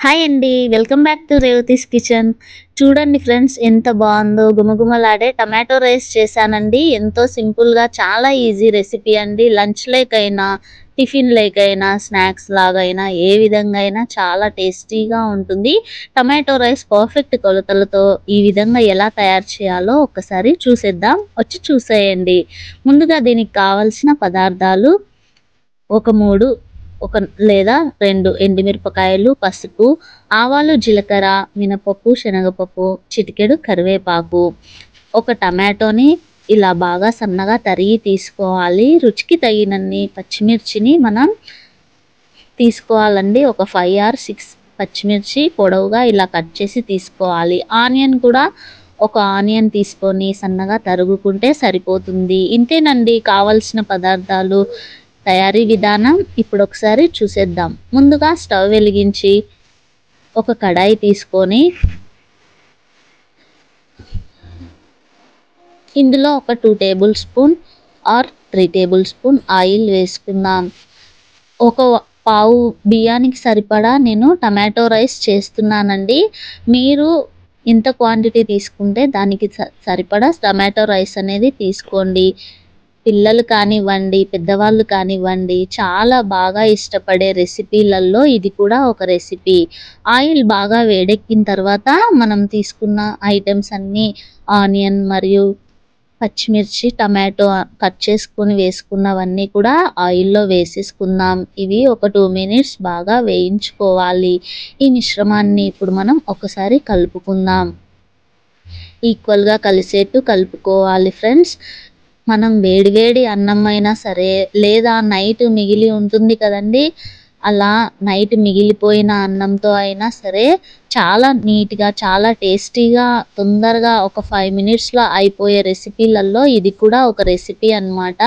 Hi అండి. Welcome back to Revathi's kitchen. చూడండి friends, ఎంత బాగుందో గుమగుమలాడే టమాటో రైస్ చేశానండి. ఎంతో సింపుల్గా చాలా ఈజీ రెసిపీ అండి. లంచ్ లేకైనా, టిఫిన్ లేకైనా, స్నాక్స్ లాగైనా ఏ విధంగా అయినా చాలా టేస్టీగా ఉంటుంది. టమాటో రైస్ పర్ఫెక్ట్ కొలతలతో ఈ విధంగా ఎలా తయారు చేయాలో ఒక్కసారి చూసేద్దాం. వచ్చి చూసేయండి. ముందుగా దీనికి కావలసిన పదార్థాలు ఒక 3 లేదా 2 ఎండుమిరపకాయలు, పసుపు, ఆవాలు, జీలకర్ర, మినపప్పు, శనగపప్పు, చిటికెడు కరివేపాకు, ఒక టమాటోని ఇలా బాగా సన్నగా తరిగి తీసుకోవాలి. రుచికి తగినన్ని పచ్చిమిర్చిని మనం తీసుకోవాలండి. ఒక 5 or 6 పచ్చిమిర్చి పొడవుగా ఇలా కట్ చేసి తీసుకోవాలి. ఆనియన్ కూడా ఒక ఆనియన్ తీసుకొని సన్నగా తరుగుకుంటే సరిపోతుంది. ఇంతేనండి కావలసిన పదార్థాలు. తయారీ విధానం ఇప్పుడు ఒకసారి చూసేద్దాం. ముందుగా స్టవ్ వెలిగించి ఒక కడాయి తీసుకొని ఇందులో ఒక 2 table spoon or 3 table spoon oil వేసుకుందాం. ఒక పావు బియ్యానికి సరిపడా నేను టమాటో రైస్ చేస్తున్నానండి. మీరు ఇంత క్వాంటిటీ తీసుకుంటే దానికి సరిపడా టమాటో రైస్ అనేది తీసుకోండి. పిల్లలు కానివ్వండి, పెద్దవాళ్ళు కానివ్వండి, చాలా బాగా ఇష్టపడే రెసిపీలలో ఇది కూడా ఒక రెసిపీ. ఆయిల్ బాగా వేడెక్కిన తర్వాత మనం తీసుకున్న ఐటమ్స్ అన్నీ ఆనియన్ మరియు పచ్చిమిర్చి, టమాటో కట్ చేసుకొని వేసుకున్నవన్నీ కూడా ఆయిల్లో వేసేసుకుందాం. ఇవి ఒక 2 minutes బాగా వేయించుకోవాలి. ఈ మిశ్రమాన్ని ఇప్పుడు మనం ఒకసారి కలుపుకుందాం. ఈక్వల్గా కలిసేట్టు కలుపుకోవాలి ఫ్రెండ్స్. మనం వేడివేడి అన్నం అయినా సరే, లేదా నైట్ మిగిలి ఉంటుంది కదండి, అలా నైట్ మిగిలిపోయిన అన్నంతో అయినా సరే చాలా నీట్గా, చాలా టేస్టీగా, తొందరగా ఒక 5 minutesలో అయిపోయే రెసిపీలలో ఇది కూడా ఒక రెసిపీ అన్నమాట.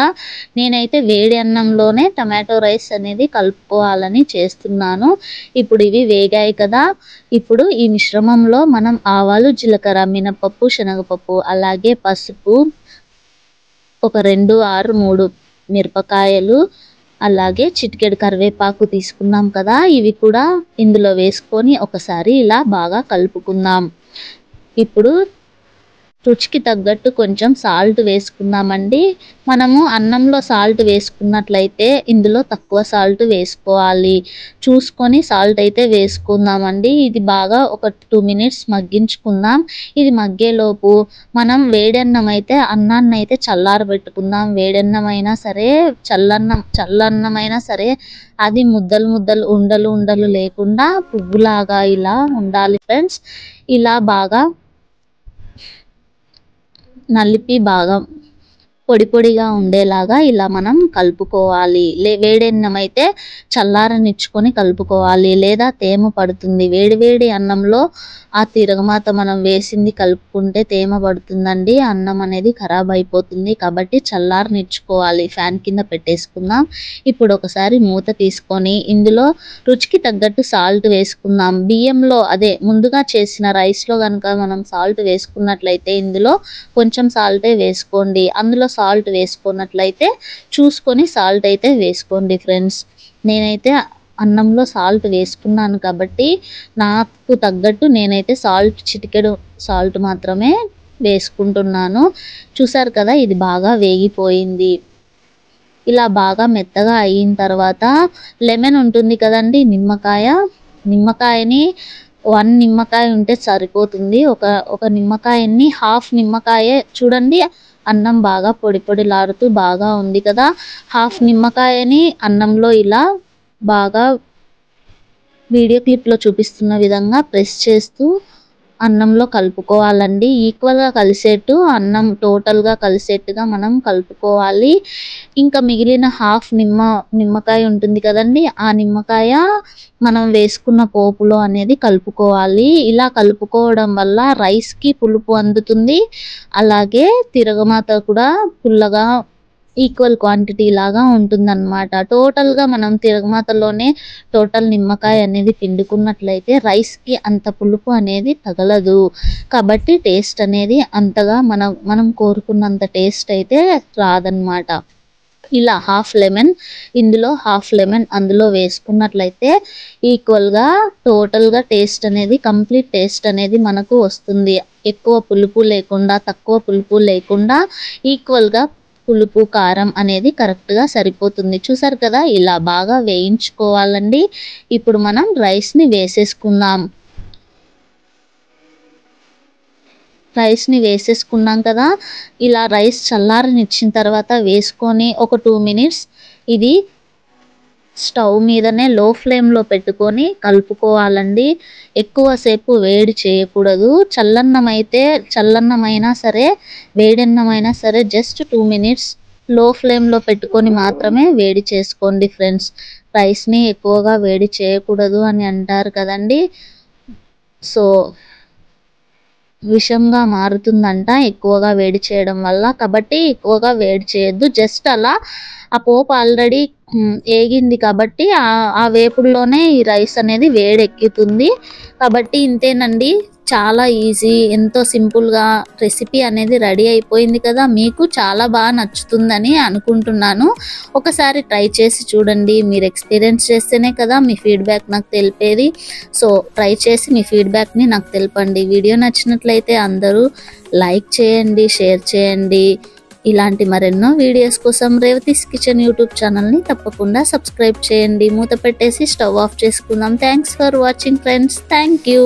నేనైతే వేడి అన్నంలోనే టమాటో రైస్ అనేది కలుపుకోవాలని చేస్తున్నాను. ఇప్పుడు ఇవి వేగాయి కదా, ఇప్పుడు ఈ మిశ్రమంలో మనం ఆవాలు, జీలకర్ర, మినపప్పు, శనగపప్పు, అలాగే పసుపు, ఒక 2 or 3 మిరపకాయలు, అలాగే చిటికెడు కరివేపాకు తీసుకున్నాం కదా, ఇవి కూడా ఇందులో వేసుకొని ఒకసారి ఇలా బాగా కలుపుకుందాం. ఇప్పుడు రుచికి తగ్గట్టు కొంచెం సాల్ట్ వేసుకుందామండి. మనము అన్నంలో సాల్ట్ వేసుకున్నట్లయితే ఇందులో తక్కువ సాల్ట్ వేసుకోవాలి. చూసుకొని సాల్ట్ అయితే వేసుకుందామండి. ఇది బాగా ఒక 2 minutes మగ్గించుకుందాం. ఇది మగ్గేలోపు మనం వేడన్నం అయితే అన్నాన్ని అయితే చల్లారబెట్టుకుందాం. వేడన్నమైనా సరే, చల్లన్నమైనా సరే అది ముద్దలు ముద్దలు, ఉండలు ఉండలు లేకుండా పువ్వులాగా ఇలా ఉండాలి ఫ్రెండ్స్. ఇలా బాగా నలిపి బాగా పొడి పొడిగా ఉండేలాగా ఇలా మనం కలుపుకోవాలి. వేడన్నం అయితే చల్లారనిచ్చుకొని కలుపుకోవాలి, లేదా తేమ పడుతుంది. వేడి అన్నంలో ఆ తిరగమాత మనం వేసింది కలుపుకుంటే తేమ పడుతుందండి, అన్నం అనేది ఖరాబ్ అయిపోతుంది. కాబట్టి చల్లారనిచ్చుకోవాలి. ఫ్యాన్ కింద పెట్టేసుకుందాం. ఇప్పుడు ఒకసారి మూత తీసుకొని ఇందులో రుచికి తగ్గట్టు సాల్ట్ వేసుకుందాం. బియ్యంలో అదే ముందుగా చేసిన రైస్లో కనుక మనం సాల్ట్ వేసుకున్నట్లయితే ఇందులో కొంచెం సాల్టే వేసుకోండి. అందులో సాల్ట్ వేసుకున్నట్లయితే చూసుకొని సాల్ట్ అయితే వేసుకోండి ఫ్రెండ్స్. నేనైతే అన్నంలో సాల్ట్ వేసుకున్నాను కాబట్టి నాకు తగ్గట్టు నేనైతే చిటికెడు సాల్ట్ మాత్రమే వేసుకుంటున్నాను. చూసారు కదా, ఇది బాగా వేగిపోయింది. ఇలా బాగా మెత్తగా అయిన తర్వాత లెమన్ ఉంటుంది కదండి, నిమ్మకాయని 1 నిమ్మకాయ ఉంటే సరిపోతుంది. ఒక నిమ్మకాయని, హాఫ్ నిమ్మకాయ చూడండి, అన్నం బాగా పొడి పొడిలాడుతూ బాగా ఉంది కదా, హాఫ్ నిమ్మకాయని అన్నంలో ఇలా బాగా వీడియో క్లిప్లో చూపిస్తున్న విధంగా ప్రెస్ చేస్తూ అన్నంలో కలుపుకోవాలండి. ఈక్వల్గా కలిసేట్టు, అన్నం టోటల్గా కలిసేట్టుగా మనం కలుపుకోవాలి. ఇంకా మిగిలిన హాఫ్ నిమ్మకాయ ఉంటుంది కదండి, ఆ నిమ్మకాయ మనం వేసుకున్న పోపులో అనేది కలుపుకోవాలి. ఇలా కలుపుకోవడం వల్ల రైస్కి పులుపు అందుతుంది, అలాగే తిరగమాత కూడా పుల్లగా ఈక్వల్ క్వాంటిటీ లాగా ఉంటుందన్నమాట. టోటల్గా మనం తిరగమాతలోనే టోటల్ నిమ్మకాయ అనేది పిండుకున్నట్లయితే రైస్కి అంత పులుపు అనేది తగలదు. కాబట్టి టేస్ట్ అనేది అంతగా మనం కోరుకున్నంత టేస్ట్ అయితే రాదన్నమాట. ఇలా హాఫ్ లెమన్, ఇందులో హాఫ్ లెమన్ అందులో వేసుకున్నట్లయితే ఈక్వల్గా టోటల్గా టేస్ట్ అనేది, కంప్లీట్ టేస్ట్ అనేది మనకు వస్తుంది. ఎక్కువ పులుపు లేకుండా, తక్కువ పులుపు లేకుండా ఈక్వల్గా పులుపు కారం అనేది కరెక్ట్గా సరిపోతుంది. చూసారు కదా, ఇలా బాగా వేయించుకోవాలండి. ఇప్పుడు మనం రైస్ని వేసేసుకుందాం. రైస్ని వేసేసుకున్నాం కదా, ఇలా రైస్ చల్లారనిచ్చిన తర్వాత వేసుకొని ఒక 2 మినిట్స్ ఇది స్టవ్ మీదనే లో ఫ్లేమ్లో పెట్టుకొని కలుపుకోవాలండి. ఎక్కువసేపు వేడి చేయకూడదు. చల్లన్నమైనా సరే, వేడన్నమైనా సరే జస్ట్ 2 మినిట్స్ లో ఫ్లేమ్లో పెట్టుకొని మాత్రమే వేడి చేసుకోండి ఫ్రెండ్స్. రైస్ని ఎక్కువగా వేడి చేయకూడదు అని అంటారు కదండి. సో విషంగా మారుతుందంట ఎక్కువగా వేడి చేయడం వల్ల. కాబట్టి ఎక్కువగా వేడి చేయొద్దు. జస్ట్ అలా ఆ పోపు ఆల్రెడీ ఏగింది కాబట్టి ఆ వేపుడులోనే ఈ రైస్ అనేది వేడెక్కుతుంది. కాబట్టి ఇంతేనండి, చాలా ఈజీ, ఎంతో సింపుల్గా రెసిపీ అనేది రెడీ అయిపోయింది కదా. మీకు చాలా బాగా నచ్చుతుందని అనుకుంటున్నాను. ఒకసారి ట్రై చేసి చూడండి. మీరు ఎక్స్పీరియన్స్ చేస్తేనే కదా మీ ఫీడ్బ్యాక్ నాకు తెలిపేది. సో ట్రై చేసి మీ ఫీడ్బ్యాక్ని నాకు తెలపండి. వీడియో నచ్చినట్లయితే అందరూ లైక్ చేయండి, షేర్ చేయండి. ఇలాంటి మరెన్నో వీడియోస్ కోసం రేవతీస్ కిచెన్ యూట్యూబ్ ఛానల్ని తప్పకుండా సబ్స్క్రైబ్ చేయండి. మూత పెట్టేసి స్టవ్ ఆఫ్ చేసుకుందాం. Thanks for watching friends. Thank you.